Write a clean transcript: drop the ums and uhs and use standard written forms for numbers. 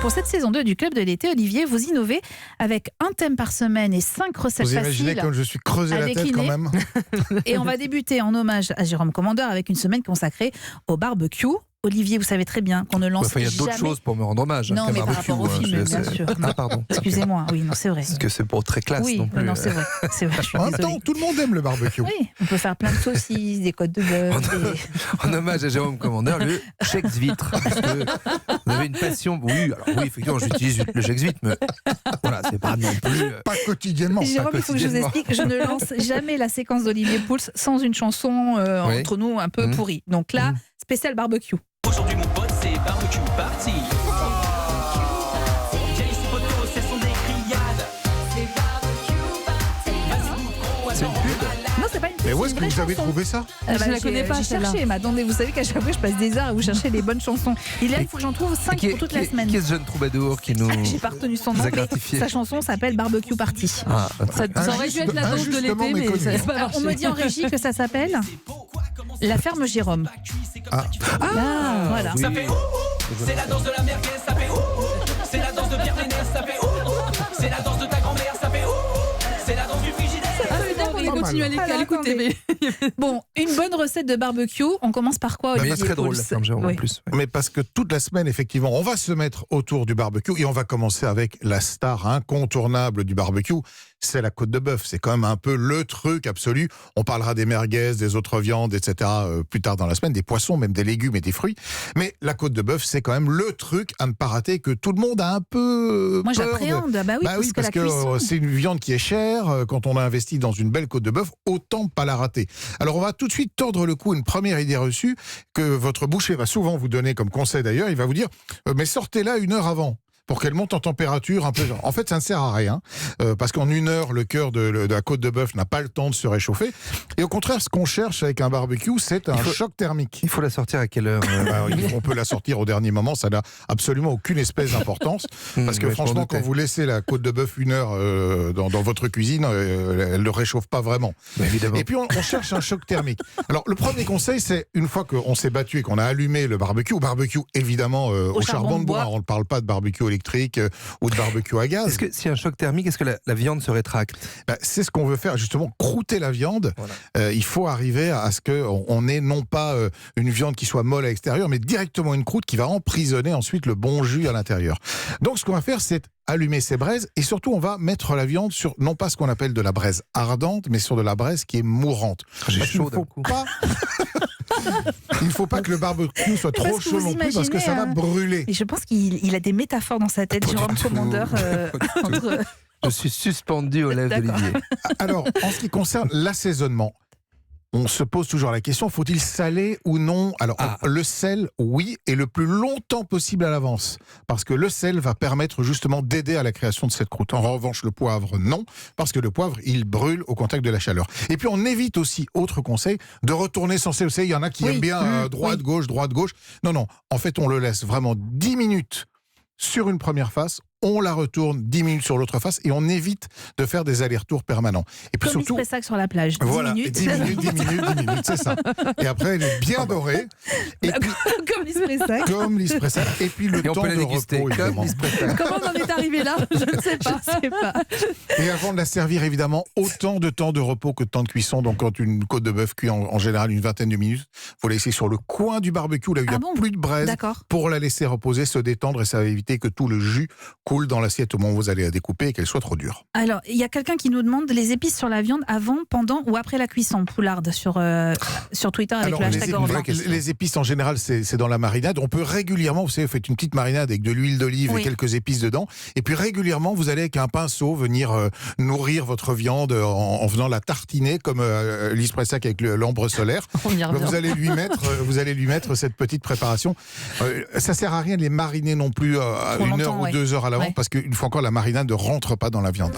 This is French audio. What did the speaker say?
Pour cette saison 2 du Club de l'été, Olivier, vous innovez avec un thème par semaine et 5 recettes Vous faciles. imaginez comme je suis creusé la avec tête quand Iné. même. Et on va débuter en hommage à Jérôme Commandeur avec une semaine consacrée au barbecue. Olivier, vous savez très bien qu'on ne lance Il y a d'autres jamais... choses pour me rendre hommage. Non, qu'un mais par barbecue, rapport au film, bien sûr. Ah, pardon. Excusez-moi, oui, non, c'est vrai. Parce que c'est pour très classe Oui, non plus. non, c'est vrai. C'est vrai, je suis En même désolée. temps, tout le monde aime le barbecue. Oui, on peut faire plein de saucisses, des côtes de bœuf. En hommage à Jérôme Commandeur, le Chex-Vite. Parce que vous avez une passion. Oui, alors oui, effectivement, j'utilise le Chex-Vite, mais voilà, c'est pas non plus. Pas quotidiennement. Jérôme, il faut que je vous explique, je ne lance jamais la séquence d'Olivier Pouls sans une chanson Oui. entre nous un peu pourrie. Donc là, spécial barbecue. Aujourd'hui mon pote c'est barbecue party. Jay ses potos, ce sont des criades. C'est une pub. Non, c'est pas une Mais où c'est est-ce une que vous vraie avez chanson. trouvé ça Ah bah, Je la connais pas, J'ai celle-là. cherché, mais attendez, vous savez qu'à chaque fois je passe des heures à vous chercher les bonnes chansons. Il il faut que j'en trouve 5 pour toute la semaine. Qui est ce jeune troubadour qui nous. J'ai pas retenu son nom, vous a mais gratifié. sa chanson s'appelle Barbecue Party. Ah, Ça aurait dû être la danse de Injustement l'été, mais méconnu. ça n'a pas Alors, on me marché. dit en régie que ça s'appelle La Ferme Jérôme. Ah. Voilà. oui. Ça fait c'est la danse de la merguez, ça fait c'est la danse de Pierre Ménès, ça fait c'est la danse de ta grand-mère, ça fait c'est la danse du frigidaire. Ah, c'est bien qu'on ait continué à Alors, l'écouter. Mais... Bon, une bonne recette de barbecue. On commence par quoi, Bah, Olivier c'est très drôle, Pouls la ferme Jérôme Oui. en plus. Mais parce que toute la semaine, effectivement, on va se mettre autour du barbecue et on va commencer avec la star incontournable du barbecue, c'est la côte de bœuf. C'est quand même un peu le truc absolu. On parlera des merguez, des autres viandes, etc. Plus tard dans la semaine, des poissons, même des légumes et des fruits. Mais la côte de bœuf, c'est quand même le truc à ne pas rater que tout le monde a un peu Moi, peur de- j'appréhende. Bah oui, parce la que cuisson. c'est une viande qui est chère. Quand on a investi dans une belle côte de bœuf, autant pas la rater. Alors on va tout de suite tordre le cou à une première idée reçue que votre boucher va souvent vous donner comme conseil d'ailleurs. Il va vous dire mais sortez-la 1 heure avant pour qu'elle monte en température un peu. En fait, ça ne sert à rien, parce qu'en 1 heure, le cœur de la côte de bœuf n'a pas le temps de se réchauffer. Et au contraire, ce qu'on cherche avec un barbecue, c'est un choc thermique. Il faut la sortir à quelle heure On peut la sortir au dernier moment, ça n'a absolument aucune espèce d'importance. Parce que Ouais, je m'en franchement, doutais. quand vous laissez la côte de bœuf 1 heure dans votre cuisine, elle ne réchauffe pas vraiment. Bah, évidemment. Et puis on cherche un choc thermique. Alors le premier conseil, c'est une fois qu'on s'est battu et qu'on a allumé le barbecue évidemment au charbon de bois, on ne parle pas de barbecue électrique ou de barbecue à gaz. Est-ce que s'il y a un choc thermique, est-ce que la viande se rétracte? C'est ce qu'on veut faire, justement, croûter la viande. Voilà. Il faut arriver à ce qu'on ait non pas une viande qui soit molle à l'extérieur, mais directement une croûte qui va emprisonner ensuite le bon jus à l'intérieur. Donc ce qu'on va faire, c'est allumer ces braises et surtout on va mettre la viande sur non pas ce qu'on appelle de la braise ardente, mais sur de la braise qui est mourante. J'ai Parce qu'il chaud ne faut d'un coup. pas... Il ne faut pas que le barbecue soit Parce trop que chaud vous non plus parce que ça va imaginez, brûler. Et je pense qu'il a des métaphores dans sa tête, Pas du Jérôme tout. Commandeur. Entre... Je suis suspendu aux lèvres D'accord. d'Olivier. Alors, en ce qui concerne l'assaisonnement, on se pose toujours la question, faut-il saler ou non? Alors, le sel, oui, et le plus longtemps possible à l'avance. Parce que le sel va permettre justement d'aider à la création de cette croûte. En revanche, le poivre, non. Parce que le poivre, il brûle au contact de la chaleur. Et puis, on évite aussi, autre conseil, de retourner sans cesse. Vous savez, il y en a qui aiment bien droite-gauche, droite-gauche. Non, non. En fait, on le laisse vraiment 10 minutes sur une première face, on la retourne 10 minutes sur l'autre face et on évite de faire des allers-retours permanents. Et puis Comme surtout, l'Ispressac sur la plage. 10 voilà, minutes. 10 minutes, c'est ça. Et après, elle est bien dorée. Et puis, Comme l'Ispressac. comme l'Ispressac. Et puis le Et on temps peut la de déguster repos, comme évidemment. l'Ispressac. Comment on en est arrivé là? Je ne sais pas. Je sais pas. Et avant de la servir, évidemment, autant de temps de repos que de temps de cuisson. Donc, quand une côte de bœuf cuit en général une vingtaine de minutes, il faut la laisser sur le coin du barbecue, là où il n'y a plus de braise, D'accord. pour la laisser reposer, se détendre, et ça va éviter que tout le jus coule dans l'assiette au moment où vous allez la découper et qu'elle soit trop dure. Alors, il y a quelqu'un qui nous demande les épices sur la viande avant, pendant ou après la cuisson. Poularde sur Twitter avec Alors, le hashtag Europe 1. les épices en général, c'est dans la marinade. On peut régulièrement, vous savez, vous faites une petite marinade avec de l'huile d'olive et quelques épices dedans. Et puis régulièrement, vous allez avec un pinceau venir nourrir votre viande en venant la tartiner comme l'Ispressac avec l'ambre solaire. On y revient. Vous allez lui mettre cette petite préparation. Ça sert à rien de les mariner non plus à Trop 1 heure longtemps, ou 2 heures à l'avant, Ouais. parce qu'une fois encore, la marinade ne rentre pas dans la viande.